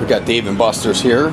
We got Dave and Buster's here.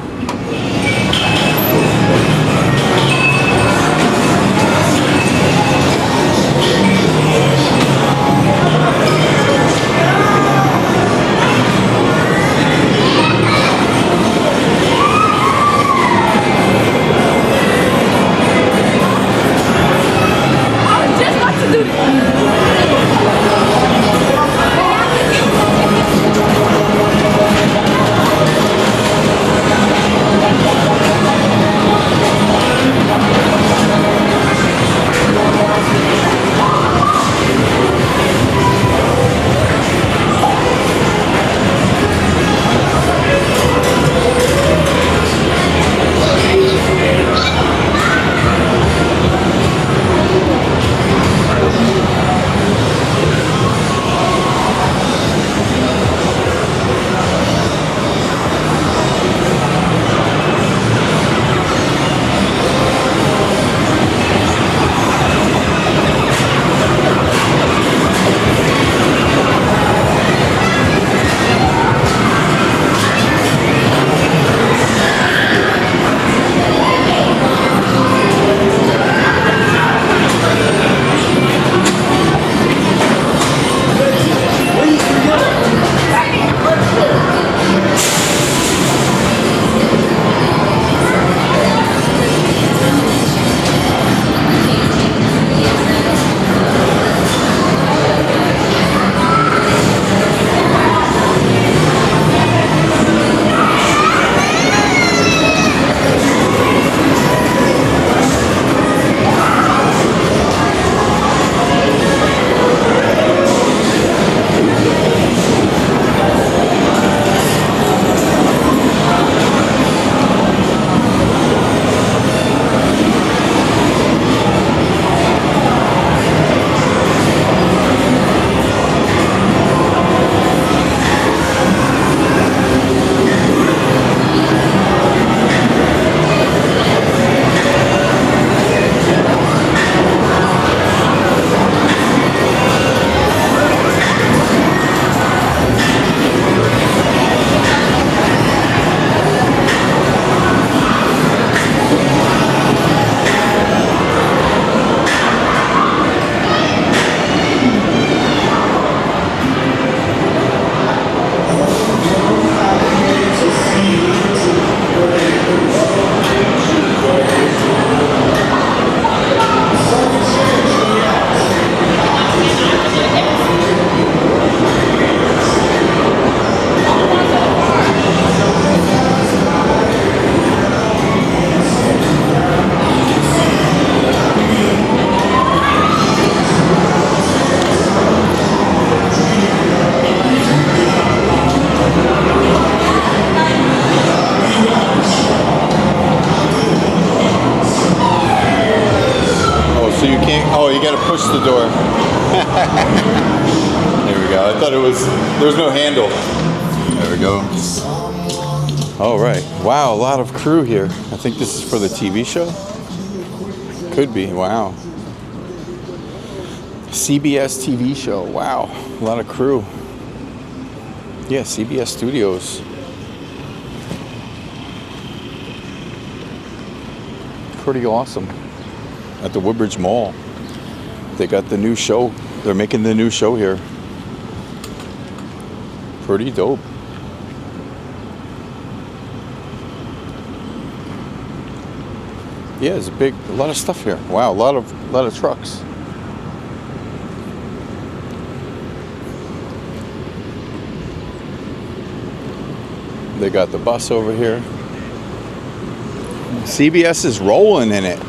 Push the door. There we go. I thought there was no handle. There we go. All right. Wow, a lot of crew here. I think this is for the TV show. Could be. Wow. CBS TV show. Wow. A lot of crew. Yeah, CBS Studios. Pretty awesome. At the Woodbridge Mall. They got the new show. They're making the new show here. Pretty dope. Yeah, there's a lot of stuff here. Wow, a lot of trucks. They got the bus over here. CBS is rolling in it.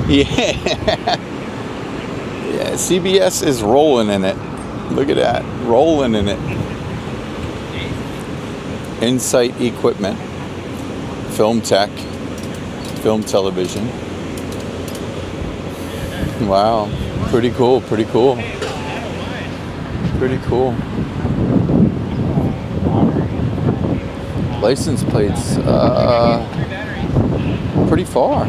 Yeah, CBS is rolling in it. Look at that, rolling in it. Insight Equipment, Film Tech, Film Television. Wow, pretty cool, pretty cool. Pretty cool. License plates, pretty far.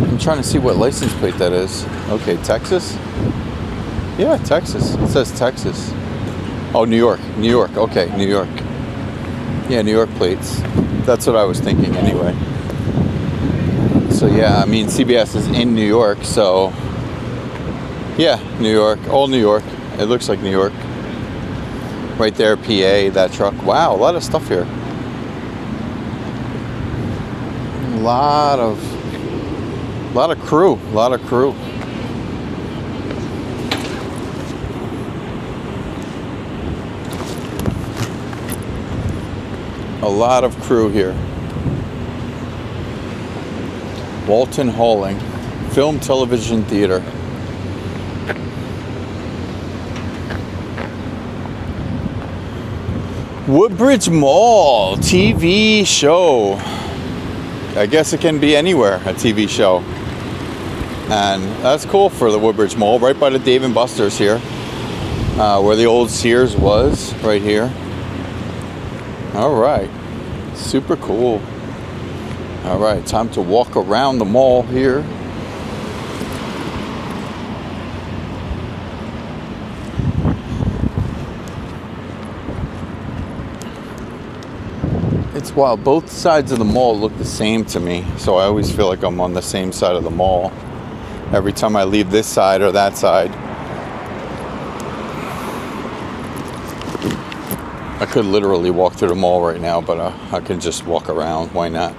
I'm trying to see what license plate that is. Okay, Texas? Yeah, Texas. It says Texas. Oh, New York. New York. Okay, New York. Yeah, New York plates. That's what I was thinking anyway. So yeah, I mean, CBS is in New York, so yeah, New York. All New York. It looks like New York. Right there, PA, that truck. Wow, a lot of stuff here. A lot of crew. A lot of crew. A lot of crew here. Walton Hauling, Film Television Theater. Woodbridge Mall, TV show. I guess it can be anywhere, a TV show. And that's cool for the Woodbridge Mall, right by the Dave & Buster's here. Where the old Sears was, right here. All right, super cool. All right, time to walk around the mall here. It's wild. Both sides of the mall look the same to me, so I always feel like I'm on the same side of the mall every time I leave this side or that side. I could literally walk through the mall right now, but I can just walk around. Why not?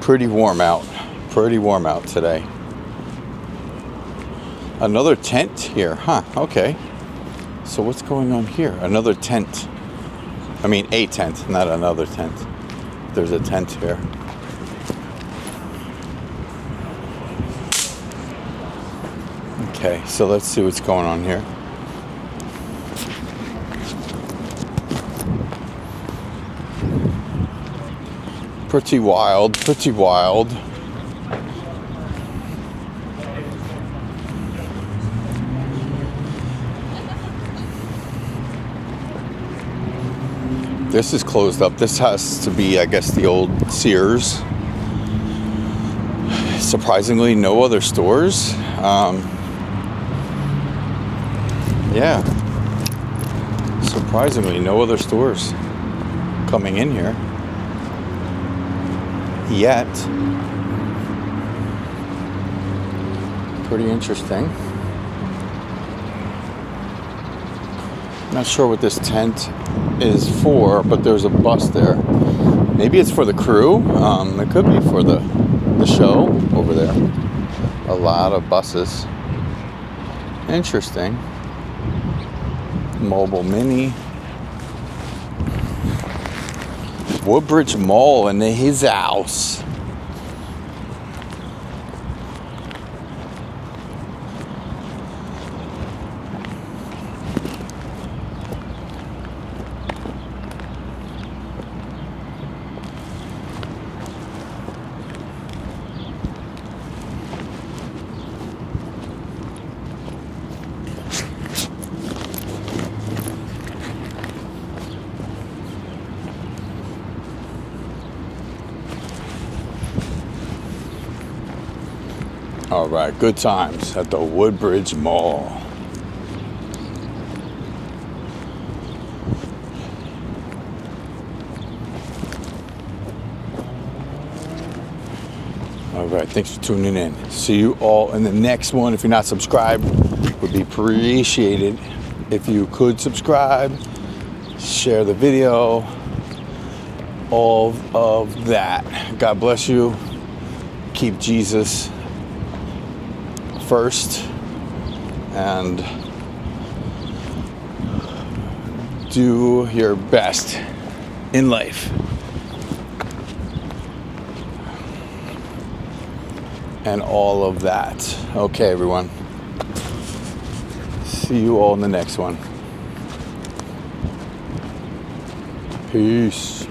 Pretty warm out. Pretty warm out today. Another tent here. Huh, okay. So what's going on here? Another tent. I mean, a tent, not another tent. There's a tent here. Okay, so let's see what's going on here. Pretty wild, pretty wild. This is closed up. This has to be, I guess, the old Sears. Surprisingly, no other stores. Yeah. Surprisingly, no other stores coming in here yet. Pretty interesting. Not sure what this tent is for, but there's a bus there. Maybe it's for the crew. It could be for the show over there. A lot of buses. Interesting. Mobile Mini. Woodbridge Mall in his house. All right, good times at the Woodbridge Mall. All right, thanks for tuning in. See you all in the next one. If you're not subscribed, would be appreciated if you could subscribe, share the video, all of that. God bless you. Keep Jesus first and do your best in life. And all of that. Okay, everyone. See you all in the next one. Peace.